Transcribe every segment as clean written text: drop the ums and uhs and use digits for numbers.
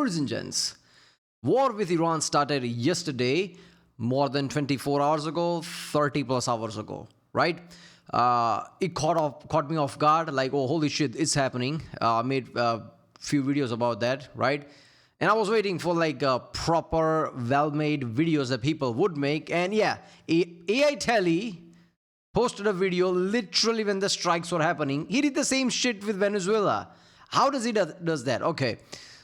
Ladies and gents, war with Iran started yesterday, more than 24 hours ago, 30 plus hours ago, right? It caught me off guard, like, oh, holy shit, it's happening. I made a few videos about that, right? And I was waiting for like proper, well-made videos that people would make. And yeah, AI Telly posted a video literally when the strikes were happening. He did the same shit with Venezuela. How does he does that? Okay,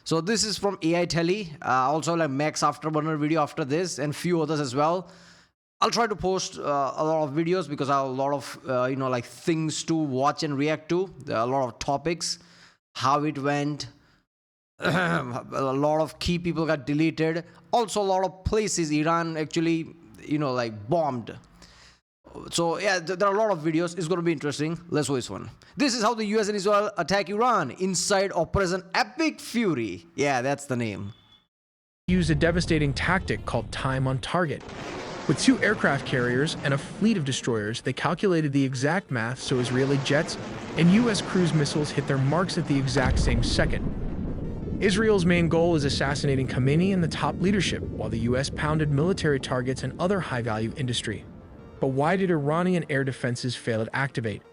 so this is from AI Telly. Also like Max Afterburner video after this and few others as well. I'll try to post a lot of videos because I have a lot of like things to watch and react to. There are a lot of topics, how it went. A lot of key people got deleted. Also, a lot of places Iran actually, like bombed. So yeah, there are a lot of videos. It's going to be interesting. Let's watch one. This is how the US and Israel attack Iran inside Operation Epic Fury. Yeah, that's the name. Use a devastating tactic called time on target. With 2 aircraft carriers and a fleet of destroyers, they calculated the exact math so Israeli jets and US cruise missiles hit their marks at the exact same second. Israel's main goal is assassinating Khamenei and the top leadership, while the US pounded military targets and other high-value industry. But why did Iranian air defenses fail to activate?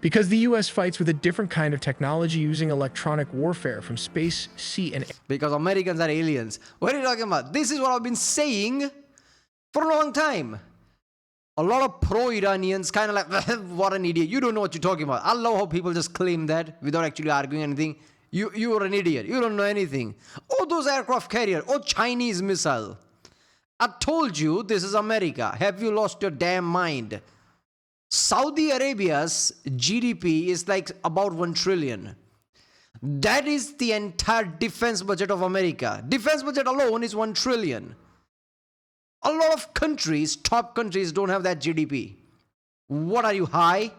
Because the US fights with a different kind of technology using electronic warfare from space, sea, and air. Because Americans are aliens. What are you talking about? This is what I've been saying for a long time. A lot of pro-Iranians kind of like, what an idiot. You don't know what you're talking about. I love how people just claim that without actually arguing anything. You are an idiot. You don't know anything. Oh, those aircraft carrier. Oh, Chinese missile. I told you this is America. Have you lost your damn mind? Saudi Arabia's GDP is like about 1 trillion. That is the entire defense budget of America. Defense budget alone is 1 trillion. A lot of countries, top countries, don't have that GDP. What are you, high?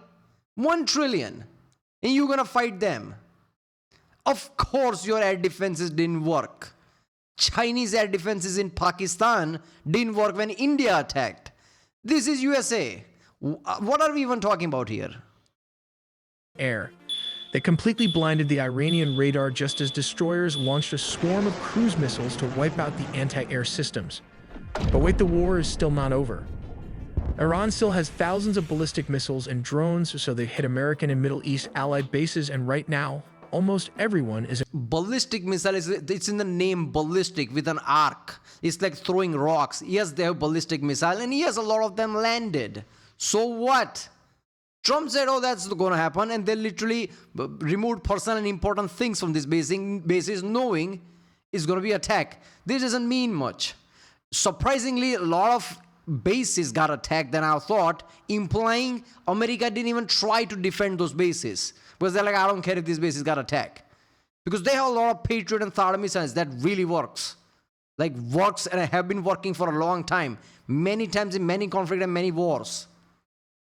1 trillion. And you're going to fight them. Of course your air defenses didn't work. Chinese air defenses in Pakistan didn't work when India attacked. This is USA. What are we even talking about here? Air. They completely blinded the Iranian radar just as destroyers launched a swarm of cruise missiles to wipe out the anti-air systems. But wait, the war is still not over. Iran still has thousands of ballistic missiles and drones, so they hit American and Middle East allied bases, and right now, almost everyone is... Ballistic missile, it's in the name ballistic with an arc. It's like throwing rocks. Yes, they have ballistic missile, and yes, a lot of them landed. So what? Trump said, oh, that's going to happen, and they literally removed personal and important things from this basis, knowing it's going to be attacked. This doesn't mean much. Surprisingly, a lot of bases got attacked than I thought, implying America didn't even try to defend those bases. Because they're like, I don't care if these bases got attacked. Because they have a lot of Patriot and THAAD missiles that really works. Like works and have been working for a long time. Many times in many conflicts and many wars.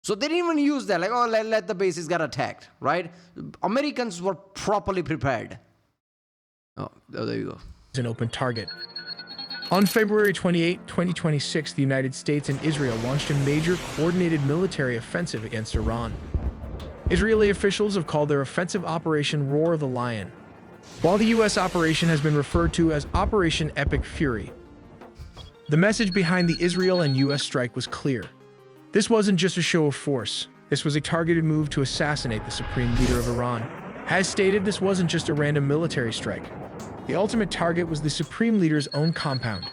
So they didn't even use that. Like, oh, let the bases get attacked, right? Americans were properly prepared. Oh, there you go. An open target. On February 28, 2026, the United States and Israel launched a major coordinated military offensive against Iran. Israeli officials have called their offensive operation Roar of the Lion, while the U.S. operation has been referred to as Operation Epic Fury. The message behind the Israel and U.S. strike was clear. This wasn't just a show of force. This was a targeted move to assassinate the supreme leader of Iran. As stated, this wasn't just a random military strike. The ultimate target was the supreme leader's own compound.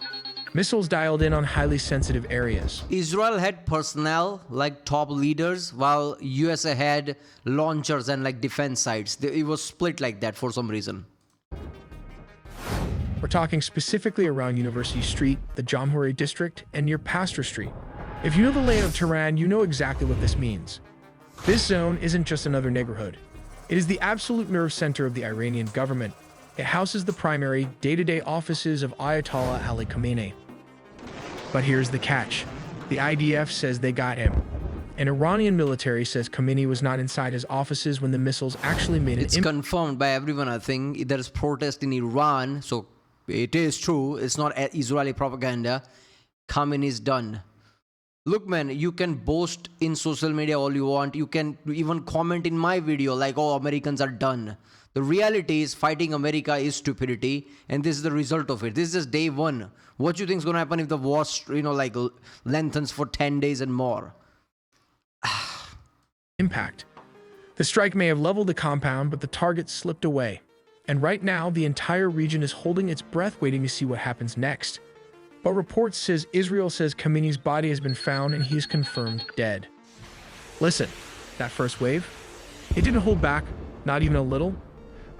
Missiles dialed in on highly sensitive areas. Israel had personnel like top leaders, while USA had launchers and like defense sites. It was split like that for some reason. We're talking specifically around University Street, the Jamhuri district, and near Pastor Street. If you know the layout of Tehran, you know exactly what this means. This zone isn't just another neighborhood. It is the absolute nerve center of the Iranian government. It houses the primary, day-to-day offices of Ayatollah Ali Khamenei. But here's the catch. The IDF says they got him. An Iranian military says Khamenei was not inside his offices when the missiles actually made it. It's confirmed by everyone, I think. There's protest in Iran, so it is true. It's not Israeli propaganda. Khamenei is done. Look, man, you can boast in social media all you want. You can even comment in my video like, oh, Americans are done. The reality is fighting America is stupidity, and this is the result of it. This is just day one. What do you think is going to happen if the war, lengthens for 10 days and more? Impact. The strike may have leveled the compound, but the target slipped away. And right now, the entire region is holding its breath waiting to see what happens next. But reports says Israel says Khamenei's body has been found and he is confirmed dead. Listen, that first wave, it didn't hold back, not even a little.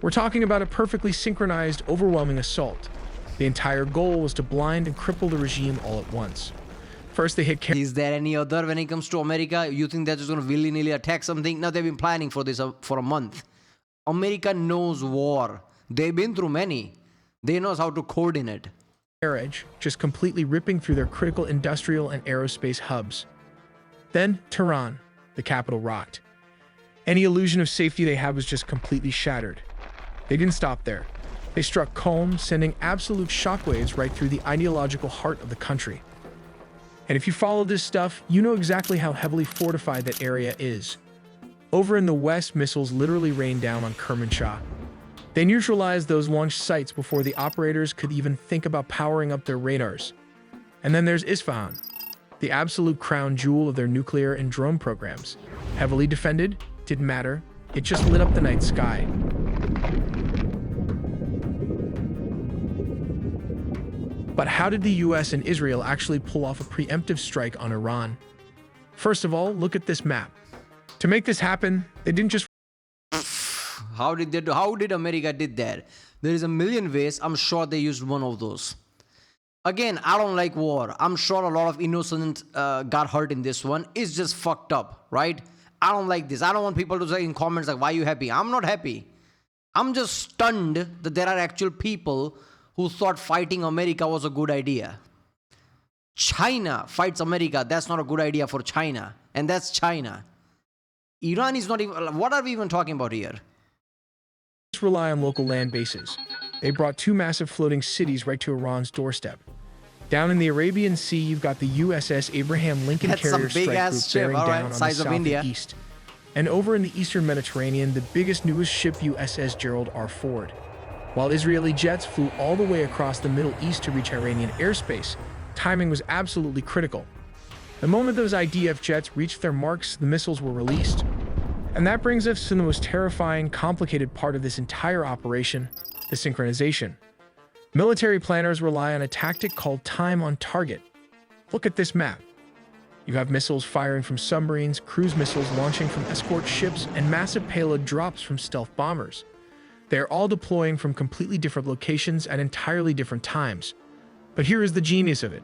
We're talking about a perfectly synchronized, overwhelming assault. The entire goal was to blind and cripple the regime all at once. First, they hit... Is there any other when it comes to America? You think they're just going to willy-nilly attack something? No, they've been planning for this for a month. America knows war. They've been through many. They know how to coordinate. Edge, just completely ripping through their critical industrial and aerospace hubs. Then, Tehran, the capital, rocked. Any illusion of safety they had was just completely shattered. They didn't stop there. They struck Qom, sending absolute shockwaves right through the ideological heart of the country. And if you follow this stuff, you know exactly how heavily fortified that area is. Over in the west, missiles literally rained down on Kermanshah. They neutralized those launch sites before the operators could even think about powering up their radars. And then there's Isfahan, the absolute crown jewel of their nuclear and drone programs. Heavily defended, didn't matter, it just lit up the night sky. But how did the US and Israel actually pull off a preemptive strike on Iran? First of all, look at this map. To make this happen, they didn't just... How did America did that? There is a million ways. I'm sure they used one of those. Again, I don't like war. I'm sure a lot of innocent got hurt in this one. It's just fucked up, right? I don't like this. I don't want people to say in comments like, why are you happy? I'm not happy. I'm just stunned that there are actual people who thought fighting America was a good idea. China fights America. That's not a good idea for China. And that's China. Iran is not even... What are we even talking about here? Rely on local land bases. They brought two massive floating cities right to Iran's doorstep. Down in the Arabian Sea, you've got the USS Abraham Lincoln That's carrier some strike group bearing down on the size of south India. and east. And over in the eastern Mediterranean, the biggest, newest ship, USS Gerald R. Ford. While Israeli jets flew all the way across the Middle East to reach Iranian airspace, timing was absolutely critical. The moment those IDF jets reached their marks, the missiles were released. And that brings us to the most terrifying, complicated part of this entire operation, the synchronization. Military planners rely on a tactic called time on target. Look at this map. You have missiles firing from submarines, cruise missiles launching from escort ships, and massive payload drops from stealth bombers. They are all deploying from completely different locations at entirely different times. But here is the genius of it.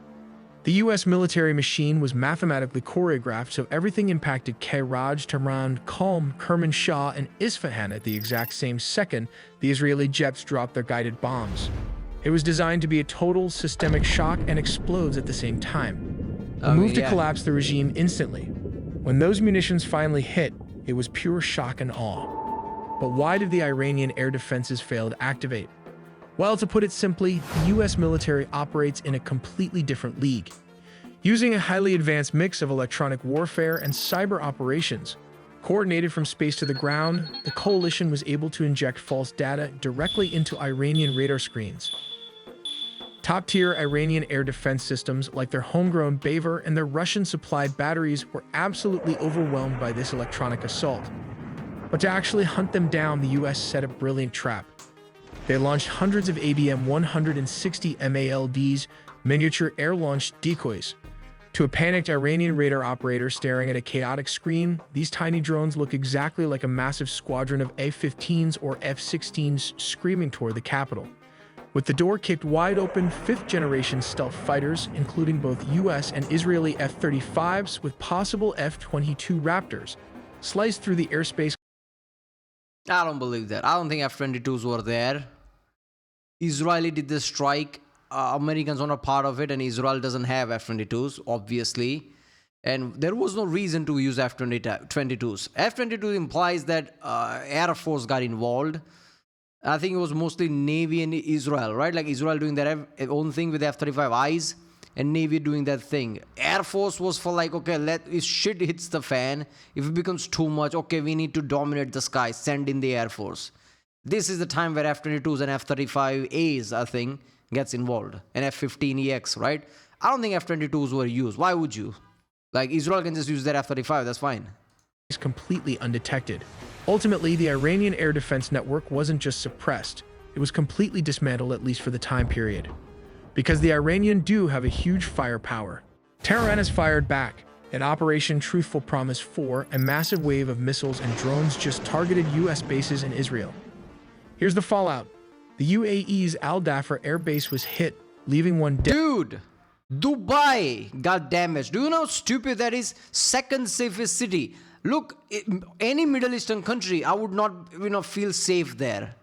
The US military machine was mathematically choreographed so everything impacted Kairaj, Tehran, Qom, Kermanshah, and Isfahan at the exact same second the Israeli jets dropped their guided bombs. It was designed to be a total systemic shock and explodes at the same time. A move to collapse the regime instantly. When those munitions finally hit, it was pure shock and awe. But why did the Iranian air defenses fail to activate? Well, to put it simply, the US military operates in a completely different league. Using a highly advanced mix of electronic warfare and cyber operations, coordinated from space to the ground, the coalition was able to inject false data directly into Iranian radar screens. Top-tier Iranian air defense systems like their homegrown Baver and their Russian-supplied batteries were absolutely overwhelmed by this electronic assault. But to actually hunt them down, the US set a brilliant trap. They launched hundreds of ABM-160 MALDs, miniature air-launched decoys. To a panicked Iranian radar operator staring at a chaotic screen, these tiny drones look exactly like a massive squadron of F-15s or F-16s screaming toward the capital. With the door kicked wide open, fifth-generation stealth fighters, including both US and Israeli F-35s with possible F-22 Raptors, sliced through the airspace. I don't believe that. I don't think F-22s were there. Israeli did the strike. Americans are not part of it, and Israel doesn't have F-22s, obviously. And there was no reason to use F-22s. F-22 implies that Air Force got involved. I think it was mostly Navy and Israel, right? Like Israel doing their own thing with F-35Is, and Navy doing that thing. Air Force was for like, okay, if shit hits the fan, if it becomes too much, okay, we need to dominate the sky, send in the Air Force. This is the time where F-22s and F-35As, I think, gets involved. And F-15EX, right? I don't think F-22s were used. Why would you? Like, Israel can just use their F-35, that's fine. Is completely undetected. Ultimately, the Iranian air defense network wasn't just suppressed, it was completely dismantled, at least for the time period. Because the Iranian do have a huge firepower. Tehran has fired back. In Operation Truthful Promise 4, a massive wave of missiles and drones just targeted U.S. bases in Israel. Here's the fallout. The UAE's Al Dhafar air base was hit, leaving one dead. Dude, Dubai got damaged. Do you know how stupid that is? Second safest city. Look, any Middle Eastern country, I would not, feel safe there.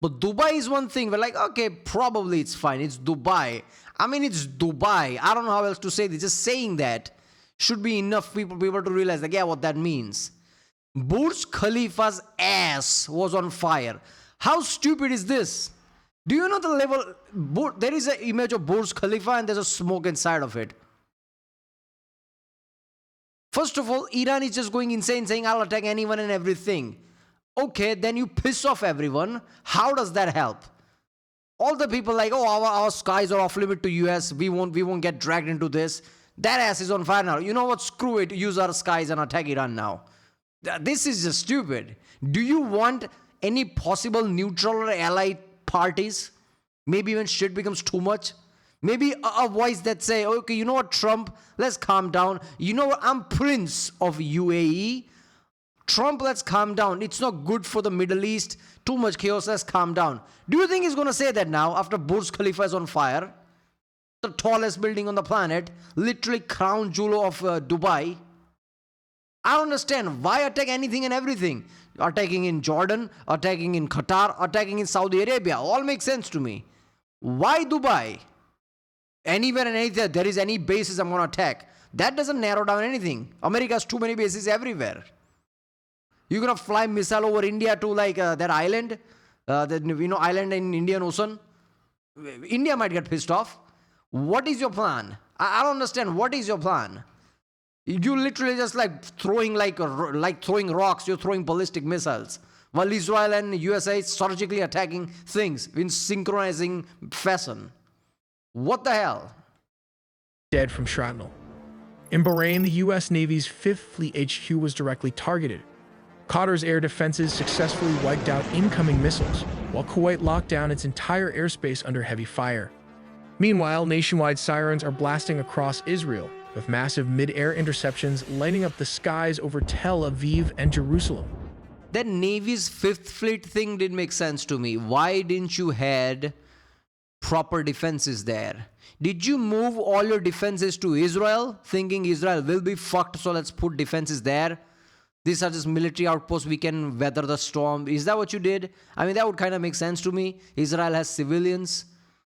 But Dubai is one thing. We're like, okay, probably it's fine. It's Dubai. I mean, it's Dubai. I don't know how else to say this. Just saying that should be enough people to realize, like, yeah, what that means. Burj Khalifa's ass was on fire. How stupid is this? Do you know the level? There is an image of Burj Khalifa and there's a smoke inside of it. First of all, Iran is just going insane saying, I'll attack anyone and everything. Okay, then you piss off everyone. How does that help? All the people like, oh, our skies are off limit to US. We won't get dragged into this. That ass is on fire now. You know what? Screw it. Use our skies and attack Iran now. This is just stupid. Do you want any possible neutral or allied parties? Maybe when shit becomes too much? Maybe a voice that say, okay, you know what, Trump, let's calm down. You know what, I'm Prince of UAE. Trump, let's calm down. It's not good for the Middle East. Too much chaos, let's calm down. Do you think he's going to say that now after Burj Khalifa is on fire? The tallest building on the planet, literally crown jewel of Dubai. I don't understand. Why attack anything and everything? Attacking in Jordan, attacking in Qatar, attacking in Saudi Arabia. All makes sense to me. Why Dubai? Anywhere and anything there is any bases I'm going to attack. That doesn't narrow down anything. America has too many bases everywhere. You're going to fly missile over India to like that island, island in Indian Ocean. India might get pissed off. What is your plan? I don't understand. What is your plan? You literally just like throwing throwing rocks. You're throwing ballistic missiles. While Israel and USA is surgically attacking things in synchronizing fashion. What the hell? Dead from shrapnel. In Bahrain, the U.S. Navy's 5th Fleet HQ was directly targeted. Qatar's air defenses successfully wiped out incoming missiles, while Kuwait locked down its entire airspace under heavy fire. Meanwhile, nationwide sirens are blasting across Israel, with massive mid-air interceptions lighting up the skies over Tel Aviv and Jerusalem. That Navy's 5th Fleet thing didn't make sense to me. Why didn't you had proper defenses there? Did you move all your defenses to Israel, thinking Israel will be fucked, so let's put defenses there? These are just military outposts, we can weather the storm. Is that what you did? I mean, that would kind of make sense to me. Israel has civilians,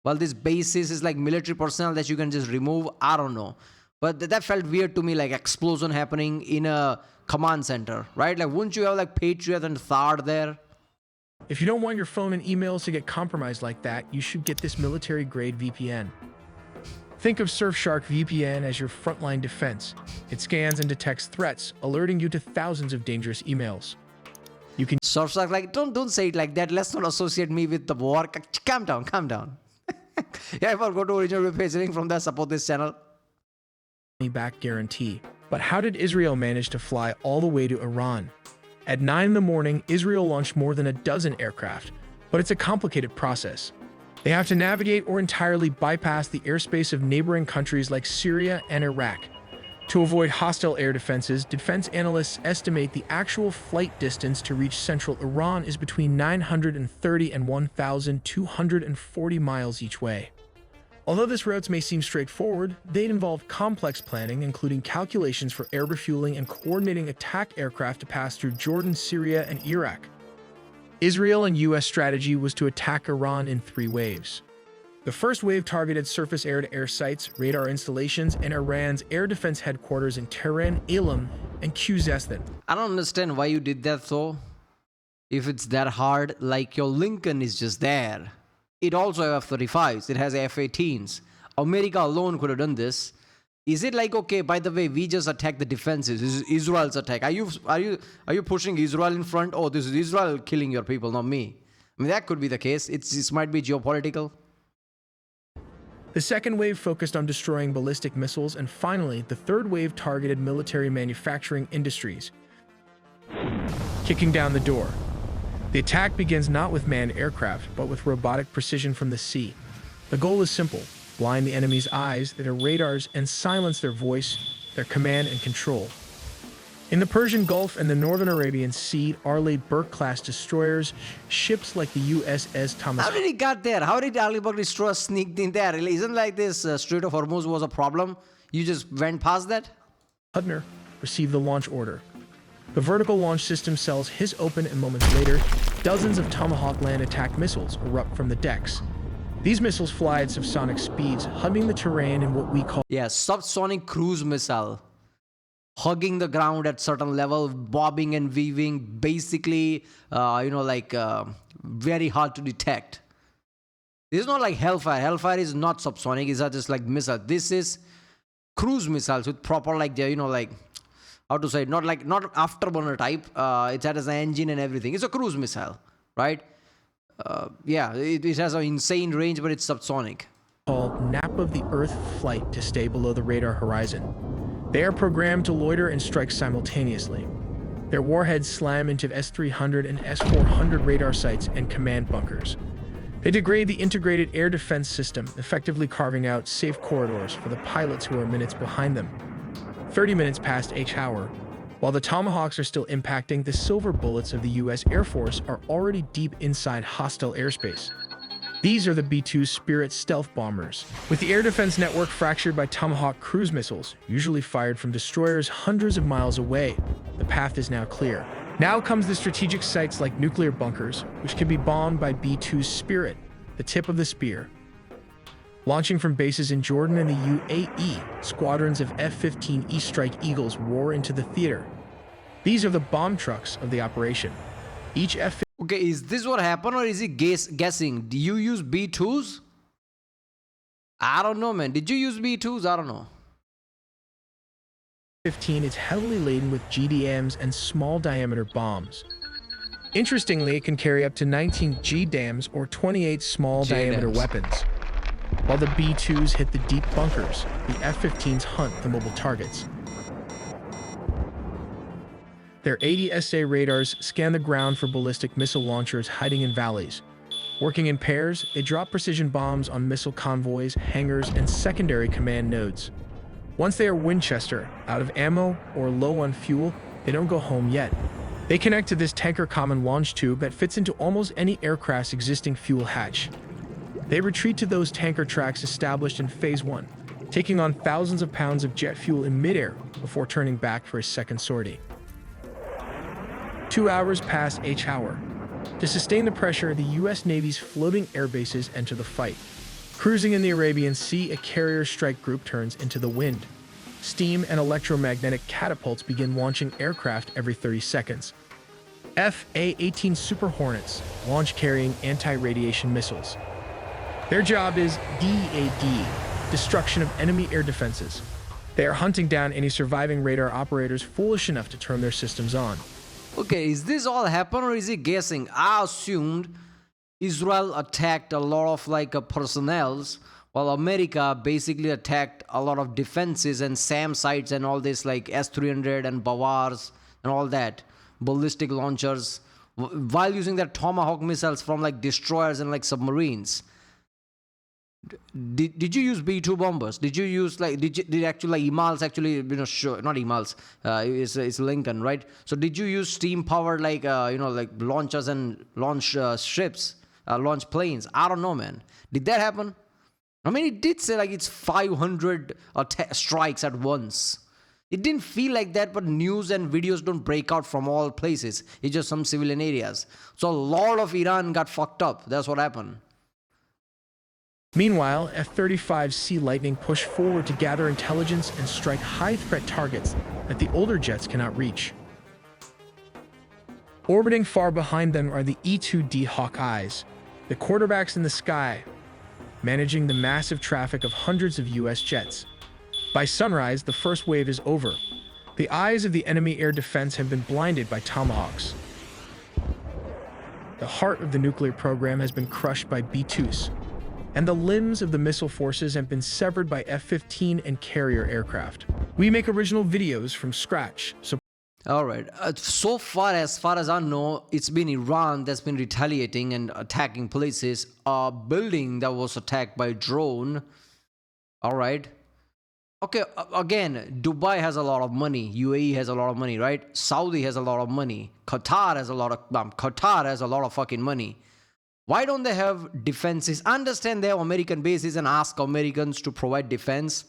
while this basis is like military personnel that you can just remove. I don't know. But that felt weird to me, like explosion happening in a command center, right? Like, wouldn't you have like Patriot and THAAD there? If you don't want your phone and emails to get compromised like that, you should get this military-grade VPN. Think of Surfshark VPN as your frontline defense. It scans and detects threats, alerting you to thousands of dangerous emails. You can Surfshark, like, don't say it like that. Let's not associate me with the war. Calm down, calm down. Yeah, if I go to original web page link from there, support this channel. Back guarantee. But how did Israel manage to fly all the way to Iran? At 9 in the morning, Israel launched more than a dozen aircraft, but it's a complicated process. They have to navigate or entirely bypass the airspace of neighboring countries like Syria and Iraq. To avoid hostile air defenses, defense analysts estimate the actual flight distance to reach central Iran is between 930 and 1,240 miles each way. Although these routes may seem straightforward, they involve complex planning, including calculations for air refueling and coordinating attack aircraft to pass through Jordan, Syria, and Iraq. Israel and U.S. strategy was to attack Iran in 3 waves. The first wave targeted surface air-to-air sites, radar installations, and Iran's air defense headquarters in Tehran, Elam, and Khuzestan. I don't understand why you did that though. If it's that hard, like your Lincoln is just there. It also has F-35s, it has F-18s. America alone could have done this. Is it like, okay, by the way, we just attack the defenses? This is Israel's attack. Are you pushing Israel in front? Oh, this is Israel killing your people, not me. I mean, that could be the case. It might be geopolitical. The second wave focused on destroying ballistic missiles, and finally, the third wave targeted military manufacturing industries. Kicking down the door. The attack begins not with manned aircraft, but with robotic precision from the sea. The goal is simple: blind the enemy's eyes, their radars, and silence their voice, their command and control. In the Persian Gulf and the Northern Arabian Sea are laid Burke-class destroyers, ships like the USS Thomas. How did he get there? How did Ali Bakr destroyer sneak in there? Isn't like this Strait of Hormuz was a problem? You just went past that? Hudner received the launch order. The vertical launch system cells hiss open, and moments later, dozens of Tomahawk land attack missiles erupt from the decks. These missiles fly at subsonic speeds, hugging the terrain in what we call subsonic cruise missile. Hugging the ground at certain level, bobbing and weaving, basically, very hard to detect. This is not like Hellfire. Hellfire is not subsonic. It's just like missile. This is cruise missiles with proper how to say, not afterburner type. It has an engine and everything. It's a cruise missile, right? It has an insane range, but it's subsonic. Called nap of the Earth flight to stay below the radar horizon. They are programmed to loiter and strike simultaneously. Their warheads slam into S-300 and S-400 radar sites and command bunkers. They degrade the integrated air defense system, effectively carving out safe corridors for the pilots who are minutes behind them. 30 minutes past each hour, while the Tomahawks are still impacting, the silver bullets of the U.S. Air Force are already deep inside hostile airspace. These are the B-2 Spirit stealth bombers, with the air defense network fractured by Tomahawk cruise missiles, usually fired from destroyers hundreds of miles away. The path is now clear. Now comes the strategic sites like nuclear bunkers, which can be bombed by B-2 Spirit, the tip of the spear. Launching from bases in Jordan and the UAE, squadrons of F-15E Strike Eagles roar into the theater. These are the bomb trucks of the operation. Each F-15 Okay, is this what happened, or is he guessing? Do you use B2s? I don't know, man. Did you use B2s? I don't know. F-15 is heavily laden with GDMs and small diameter bombs. Interestingly, it can carry up to 19 GDAMs or 28 small diameter weapons. While the B-2s hit the deep bunkers, the F-15s hunt the mobile targets. Their ADSA radars scan the ground for ballistic missile launchers hiding in valleys. Working in pairs, they drop precision bombs on missile convoys, hangars, and secondary command nodes. Once they are Winchester, out of ammo, or low on fuel, they don't go home yet. They connect to this tanker common launch tube that fits into almost any aircraft's existing fuel hatch. They retreat to those tanker tracks established in Phase 1, taking on thousands of pounds of jet fuel in midair before turning back for a second sortie. 2 hours past each hour. To sustain the pressure, the U.S. Navy's floating air bases enter the fight. Cruising in the Arabian Sea, a carrier strike group turns into the wind. Steam and electromagnetic catapults begin launching aircraft every 30 seconds. F/A-18 Super Hornets launch carrying anti-radiation missiles. Their job is DAD, destruction of enemy air defenses. They are hunting down any surviving radar operators foolish enough to turn their systems on. Okay, is this all happen, or is he guessing? I assumed Israel attacked a lot of personnels, while America basically attacked a lot of defenses and SAM sites and all this S-300 and Bavars and all that, ballistic launchers, while using their Tomahawk missiles from destroyers and submarines. Did you use B-2 bombers? Did you use did actually Emals actually sure, not Emals, it's Lincoln, right? So did you use steam powered launchers and launch ships, launch planes? I don't know, man. Did that happen? I mean, it did say it's 500 strikes at once. It didn't feel like that, but news and videos don't break out from all places. It's just some civilian areas. So a lot of Iran got fucked up. That's what happened. Meanwhile, F-35C Lightning push forward to gather intelligence and strike high-threat targets that the older jets cannot reach. Orbiting far behind them are the E-2D Hawkeyes, the quarterbacks in the sky, managing the massive traffic of hundreds of U.S. jets. By sunrise, the first wave is over. The eyes of the enemy air defense have been blinded by Tomahawks. The The heart of the nuclear program has been crushed by B-2s, and the limbs of the missile forces have been severed by F-15 and carrier aircraft. We make original videos from scratch, so All right. So far as I know, it's been Iran that's been retaliating and attacking places. A building that was attacked by drone. All right. Okay. Again, Dubai has a lot of money. UAE has a lot of money, right? Saudi has a lot of money. Qatar has a lot of fucking money. Why don't they have defenses? Understand they have American bases and ask Americans to provide defense.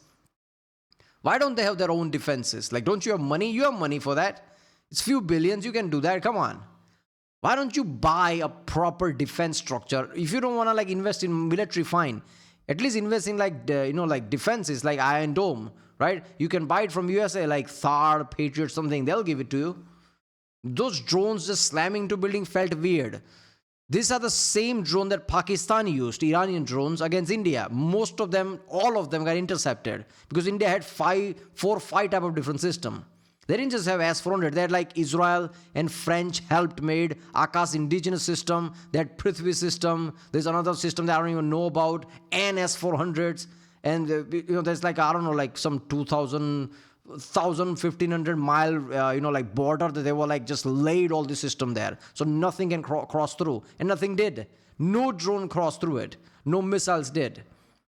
Why don't they have their own defenses? Like, don't you have money? You have money for that. It's few billions. You can do that. Come on. Why don't you buy a proper defense structure? If you don't want to like invest in military, fine. At least invest in like, like defenses like Iron Dome, right? You can buy it from USA like Thar, Patriot, something. They'll give it to you. Those drones just slamming into building felt weird. These are the same drone that Pakistan used, Iranian drones, against India. Most of them, all of them got intercepted because India had 4 or 5 type of different system. They didn't just have S-400. They had like Israel and French helped made Akash indigenous system. They had Prithvi system. There's another system that I don't even know about, and S-400s. And there's like, I don't know, like some 1,500 mile, like border that they were like just laid all the system there. So nothing can cross through. And nothing did. No drone crossed through it. No missiles did.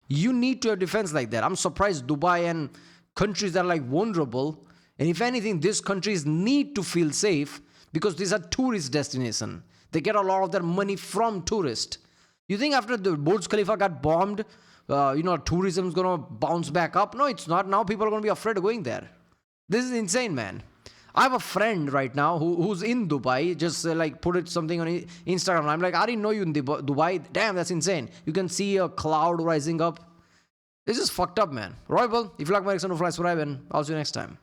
You need to have defense like that. I'm surprised Dubai and countries that are like vulnerable. And if anything, these countries need to feel safe because these are tourist destinations. They get a lot of their money from tourists. You think after the Burj Khalifa got bombed, tourism is going to bounce back up? No, it's not. Now people are going to be afraid of going there. This is insane, man. I have a friend right now who's in Dubai, just like put it something on Instagram. I'm like, I didn't know you in Dubai. Damn, that's insane. You can see a cloud rising up. It's just fucked up, man. Royal, if you like my reaction to fly, subscribe, and I'll see you next time.